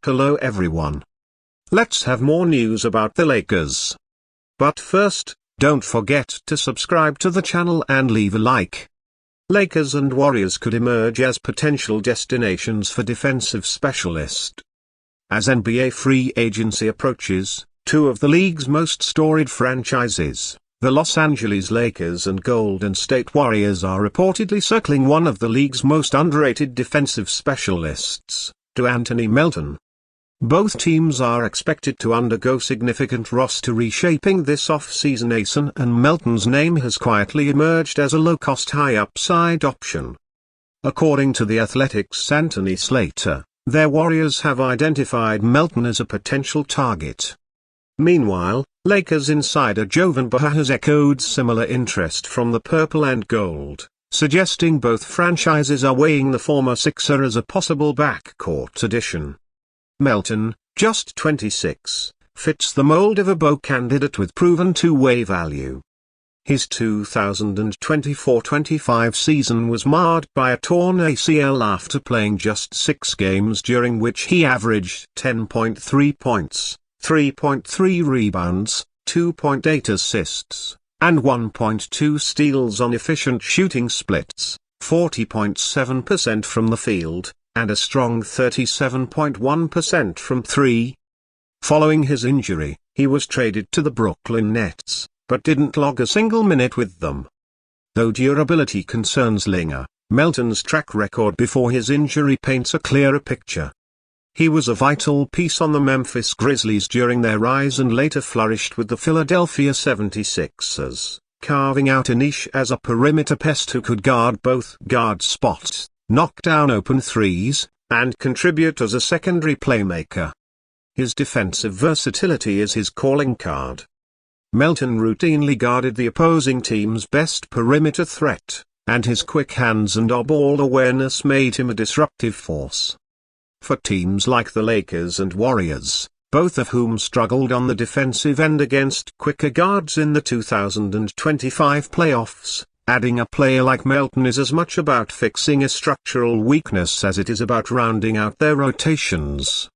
Hello everyone. Let's have more news about the Lakers. But first, don't forget to subscribe to the channel and leave a like. Lakers and Warriors could emerge as potential destinations for defensive specialists. As NBA free agency approaches, two of the league's most storied franchises, the Los Angeles Lakers and Golden State Warriors, are reportedly circling one of the league's most underrated defensive specialists, Anthony Melton. Both teams are expected to undergo significant roster reshaping this off-season. And Melton's name has quietly emerged as a low-cost high-upside option. According to The Athletic's Anthony Slater, their Warriors have identified Melton as a potential target. Meanwhile, Lakers insider Jovan Baha has echoed similar interest from the purple and gold, suggesting both franchises are weighing the former Sixer as a possible backcourt addition. Melton, just 26, fits the mold of a Bo candidate with proven two-way value. His 2024-25 season was marred by a torn ACL after playing just 6 games, during which he averaged 10.3 points, 3.3 rebounds, 2.8 assists, and 1.2 steals on efficient shooting splits, 40.7% from the field, and a strong 37.1% from 3. Following his injury, he was traded to the Brooklyn Nets, but didn't log a single minute with them. Though durability concerns linger, Melton's track record before his injury paints a clearer picture. He was a vital piece on the Memphis Grizzlies during their rise and later flourished with the Philadelphia 76ers, carving out a niche as a perimeter pest who could guard both guard spots, knock down open threes, and contribute as a secondary playmaker. His defensive versatility is his calling card. Melton routinely guarded the opposing team's best perimeter threat, and his quick hands and ball awareness made him a disruptive force. For teams like the Lakers and Warriors, both of whom struggled on the defensive end against quicker guards in the 2025 playoffs, adding a player like Melton is as much about fixing a structural weakness as it is about rounding out their rotations.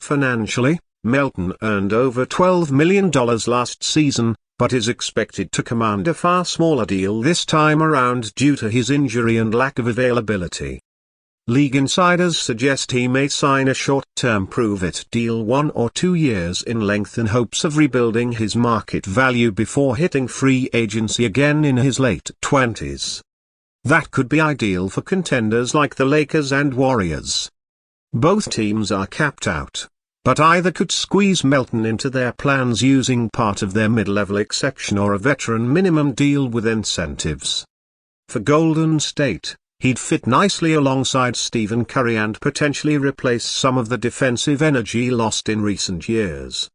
Financially, Melton earned over $12 million last season, but is expected to command a far smaller deal this time around due to his injury and lack of availability. League insiders suggest he may sign a short-term prove-it deal 1 or 2 years in length in hopes of rebuilding his market value before hitting free agency again in his late 20s. That could be ideal for contenders like the Lakers and Warriors. Both teams are capped out, but either could squeeze Melton into their plans using part of their mid-level exception or a veteran minimum deal with incentives. For Golden State, he'd fit nicely alongside Stephen Curry and potentially replace some of the defensive energy lost in recent years.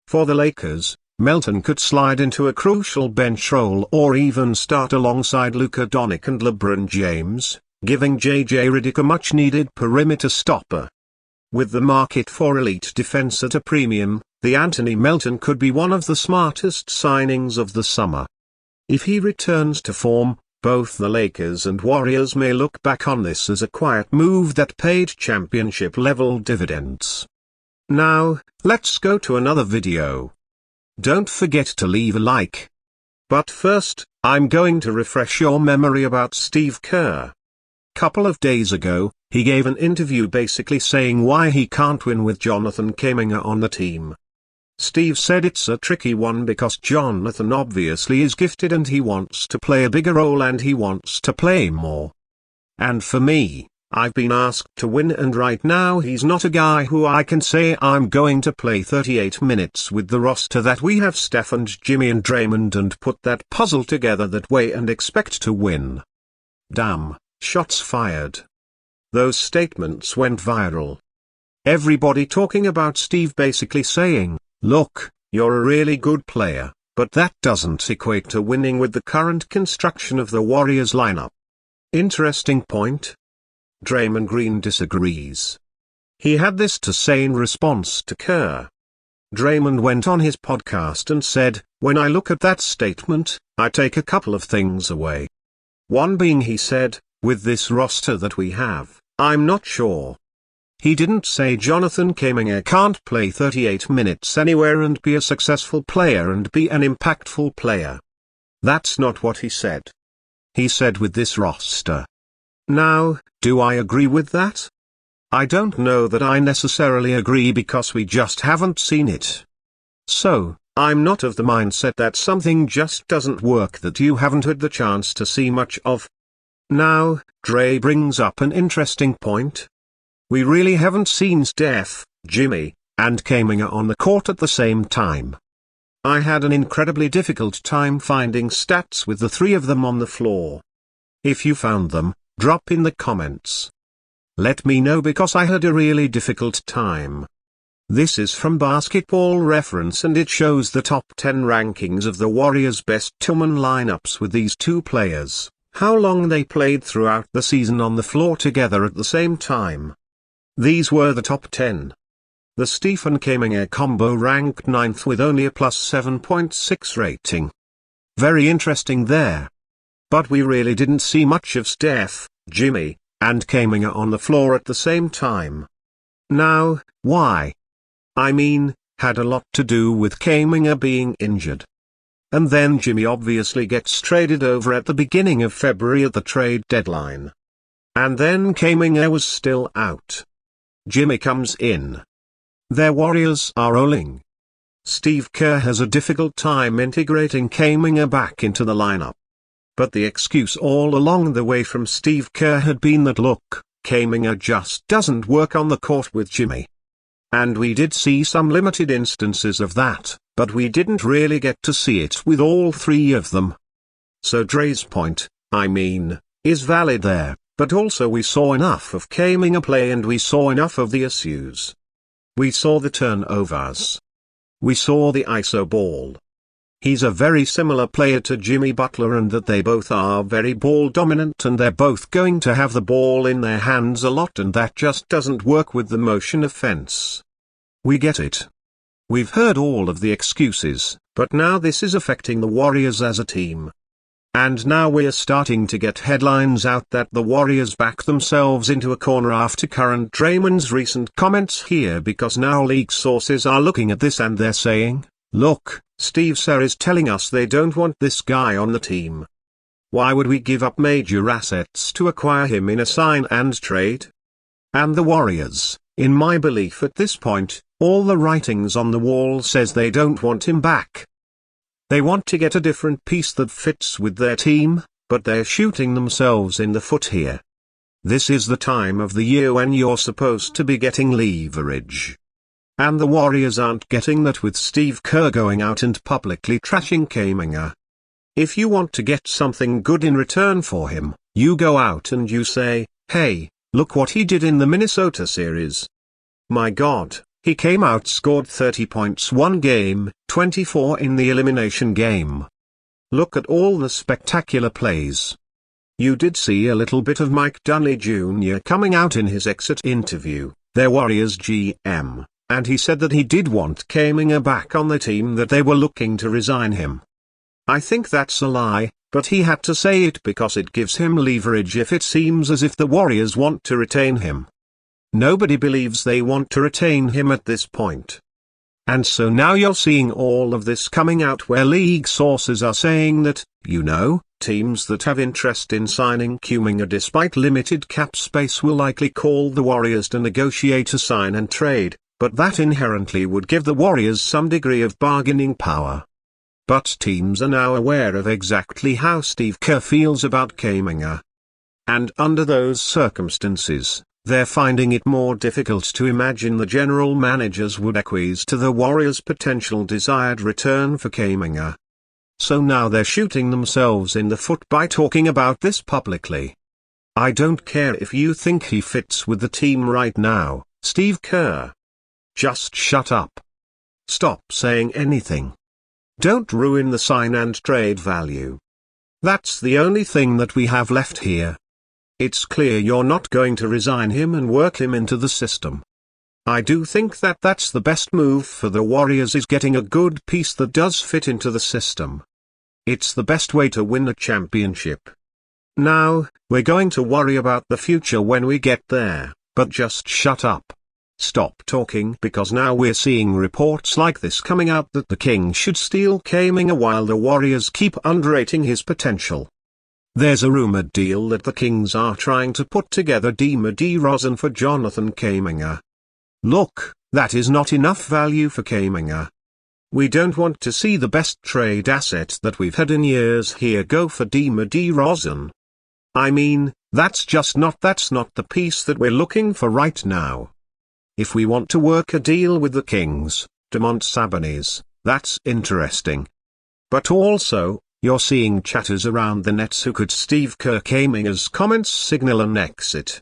For the Lakers, Melton could slide into a crucial bench role or even start alongside Luka Doncic and LeBron James, giving JJ Redick a much-needed perimeter stopper. With the market for elite defense at a premium, the Anthony Melton could be one of the smartest signings of the summer. If he returns to form, both the Lakers and Warriors may look back on this as a quiet move that paid championship-level dividends. Now, let's go to another video. Don't forget to leave a like. But first, I'm going to refresh your memory about Steve Kerr. Couple of days ago, he gave an interview basically saying why he can't win with Jonathan Kuminga on the team. Steve said it's a tricky one because Jonathan obviously is gifted and he wants to play a bigger role and he wants to play more. And for me, I've been asked to win and right now he's not a guy who I can say I'm going to play 38 minutes with the roster that we have, Steph and Jimmy and Draymond, and put that puzzle together that way and expect to win. Damn, shots fired. Those statements went viral. Everybody talking about Steve basically saying, look, you're a really good player, but that doesn't equate to winning with the current construction of the Warriors lineup. Interesting point. Draymond Green disagrees. He had this to say in response to Kerr. Draymond went on his podcast and said, when I look at that statement, I take a couple of things away. One being, he said, with this roster that we have, I'm not sure. He didn't say Jonathan Kuminga can't play 38 minutes anywhere and be a successful player and be an impactful player. That's not what he said. He said with this roster. Now, do I agree with that? I don't know that I necessarily agree because we just haven't seen it. So, I'm not of the mindset that something just doesn't work that you haven't had the chance to see much of. Now, Dre brings up an interesting point. We really haven't seen Steph, Jimmy, and Kuminga on the court at the same time. I had an incredibly difficult time finding stats with the three of them on the floor. If you found them, drop in the comments. Let me know because I had a really difficult time. This is from Basketball Reference and it shows the top 10 rankings of the Warriors' best two-man lineups with these two players, how long they played throughout the season on the floor together at the same time. These were the top 10. The Stephen Kuminga combo ranked 9th with only a plus 7.6 rating. Very interesting there. But we really didn't see much of Steph, Jimmy, and Kuminga on the floor at the same time. Now, why? I mean, had a lot to do with Kuminga being injured. And then Jimmy obviously gets traded over at the beginning of February at the trade deadline. And then Kuminga was still out. Jimmy comes in. Their Warriors are rolling. Steve Kerr has a difficult time integrating Kuminga back into the lineup. But the excuse all along the way from Steve Kerr had been that look, Kuminga just doesn't work on the court with Jimmy. And we did see some limited instances of that, but we didn't really get to see it with all three of them. So Dre's point, I mean, is valid there, but also we saw enough of Kuminga play and we saw enough of the issues. We saw the turnovers. We saw the ISO ball. He's a very similar player to Jimmy Butler and that they both are very ball dominant and they're both going to have the ball in their hands a lot and that just doesn't work with the motion offense. We get it. We've heard all of the excuses, but now this is affecting the Warriors as a team. And now we're starting to get headlines out that the Warriors back themselves into a corner after current Draymond's recent comments here because now league sources are looking at this and they're saying, look, Steve Kerr is telling us they don't want this guy on the team. Why would we give up major assets to acquire him in a sign and trade? And the Warriors, in my belief at this point, all the writings on the wall says they don't want him back. They want to get a different piece that fits with their team, but they're shooting themselves in the foot here. This is the time of the year when you're supposed to be getting leverage. And the Warriors aren't getting that with Steve Kerr going out and publicly trashing Kuminga. If you want to get something good in return for him, you go out and you say, hey, look what he did in the Minnesota series. My God. He came out, scored 30 points one game, 24 in the elimination game. Look at all the spectacular plays. You did see a little bit of Mike Dunleavy Jr. coming out in his exit interview, their Warriors GM, and he said that he did want Kuminga back on the team, that they were looking to resign him. I think that's a lie, but he had to say it because it gives him leverage if it seems as if the Warriors want to retain him. Nobody believes they want to retain him at this point. And so now you're seeing all of this coming out where league sources are saying that, teams that have interest in signing Kuminga despite limited cap space will likely call the Warriors to negotiate a sign and trade, but that inherently would give the Warriors some degree of bargaining power. But teams are now aware of exactly how Steve Kerr feels about Kuminga. And under those circumstances, they're finding it more difficult to imagine the general managers would acquiesce to the Warriors' potential desired return for Kuminga. So now they're shooting themselves in the foot by talking about this publicly. I don't care if you think he fits with the team right now, Steve Kerr. Just shut up. Stop saying anything. Don't ruin the sign and trade value. That's the only thing that we have left here. It's clear you're not going to resign him and work him into the system. I do think that that's the best move for the Warriors, is getting a good piece that does fit into the system. It's the best way to win a championship. Now, we're going to worry about the future when we get there, but just shut up. Stop talking, because now we're seeing reports like this coming out that the King should steal Kuminga while the Warriors keep underrating his potential. There's a rumored deal that the Kings are trying to put together DeMar DeRozan for Jonathan Kuminga. Look, that is not enough value for Kuminga. We don't want to see the best trade asset that we've had in years here go for DeMar DeRozan. I mean, that's not the piece that we're looking for right now. If we want to work a deal with the Kings, Domantas Sabonis, that's interesting. But also, you're seeing chatters around the Nets who could Steve Kerr Kuminga's comments signal an exit.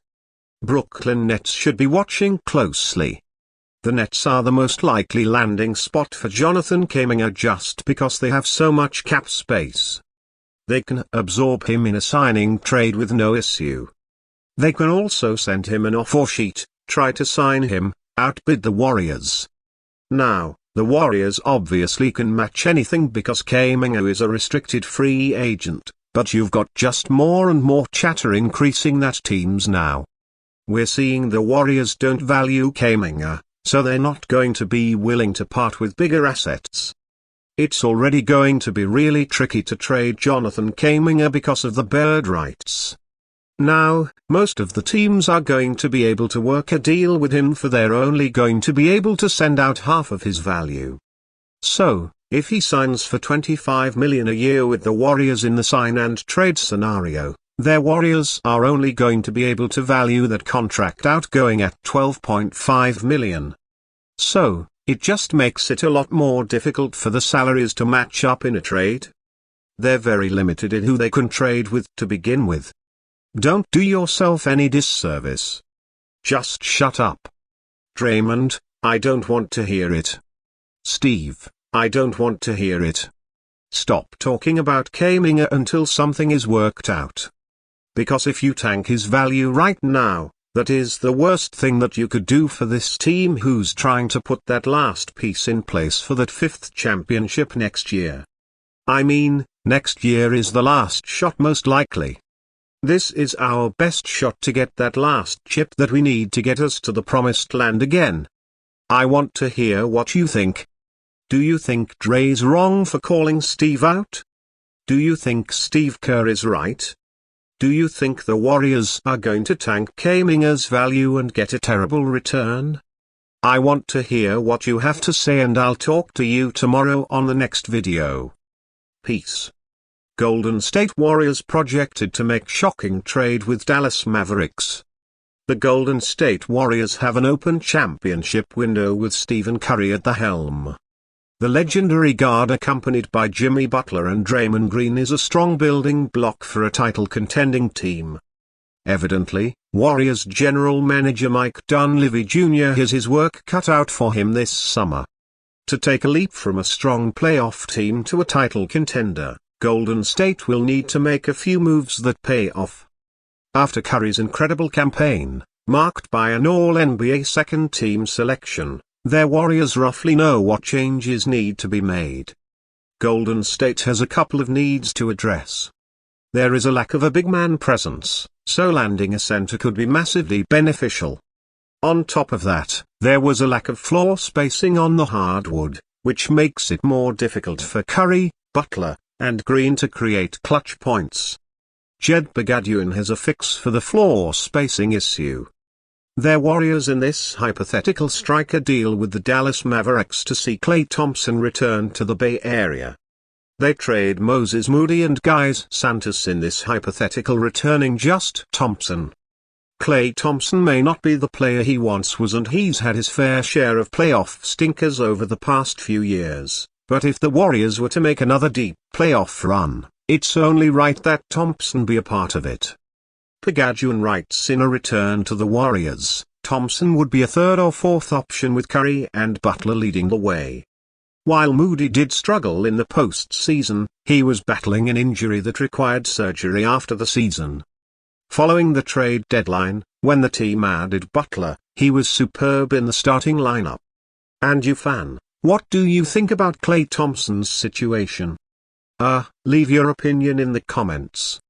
Brooklyn Nets should be watching closely. The Nets are the most likely landing spot for Jonathan Kuminga just because they have so much cap space. They can absorb him in a signing trade with no issue. They can also send him an offer sheet, try to sign him, outbid the Warriors. Now, the Warriors obviously can match anything because Kuminga is a restricted free agent, but you've got just more and more chatter increasing that teams now. We're seeing the Warriors don't value Kuminga, so they're not going to be willing to part with bigger assets. It's already going to be really tricky to trade Jonathan Kuminga because of the bird rights. Now, most of the teams are going to be able to work a deal with him for they're only going to be able to send out half of his value. So, if he signs for $25 million a year with the Warriors in the sign and trade scenario, their Warriors are only going to be able to value that contract outgoing at $12.5 million. So, it just makes it a lot more difficult for the salaries to match up in a trade. They're very limited in who they can trade with to begin with. Don't do yourself any disservice. Just shut up. Draymond, I don't want to hear it. Steve, I don't want to hear it. Stop talking about Kuminga until something is worked out. Because if you tank his value right now, that is the worst thing that you could do for this team who's trying to put that last piece in place for that 5th championship next year. I mean, next year is the last shot most likely. This is our best shot to get that last chip that we need to get us to the promised land again. I want to hear what you think. Do you think Dre's wrong for calling Steve out? Do you think Steve Kerr is right? Do you think the Warriors are going to tank Kuminga's value and get a terrible return? I want to hear what you have to say and I'll talk to you tomorrow on the next video. Peace. Golden State Warriors projected to make shocking trade with Dallas Mavericks. The Golden State Warriors have an open championship window with Stephen Curry at the helm. The legendary guard accompanied by Jimmy Butler and Draymond Green is a strong building block for a title-contending team. Evidently, Warriors general manager Mike Dunleavy Jr. has his work cut out for him this summer. To take a leap from a strong playoff team to a title contender, Golden State will need to make a few moves that pay off. After Curry's incredible campaign, marked by an All-NBA second-team selection, their Warriors roughly know what changes need to be made. Golden State has a couple of needs to address. There is a lack of a big man presence, so landing a center could be massively beneficial. On top of that, there was a lack of floor spacing on the hardwood, which makes it more difficult for Curry, Butler, and Green to create clutch points. Jed Bagaduin has a fix for the floor spacing issue. Their Warriors in this hypothetical strike a deal with the Dallas Mavericks to see Klay Thompson return to the Bay Area. They trade Moses Moody and Guys Santos in this hypothetical, returning just Thompson. Klay Thompson may not be the player he once was and he's had his fair share of playoff stinkers over the past few years, but if the Warriors were to make another deep playoff run, it's only right that Thompson be a part of it. Bagaduin writes, in a return to the Warriors, Thompson would be a third or fourth option with Curry and Butler leading the way. While Moody did struggle in the postseason, he was battling an injury that required surgery after the season. Following the trade deadline, when the team added Butler, he was superb in the starting lineup. And you fan, what do you think about Klay Thompson's situation? Leave your opinion in the comments.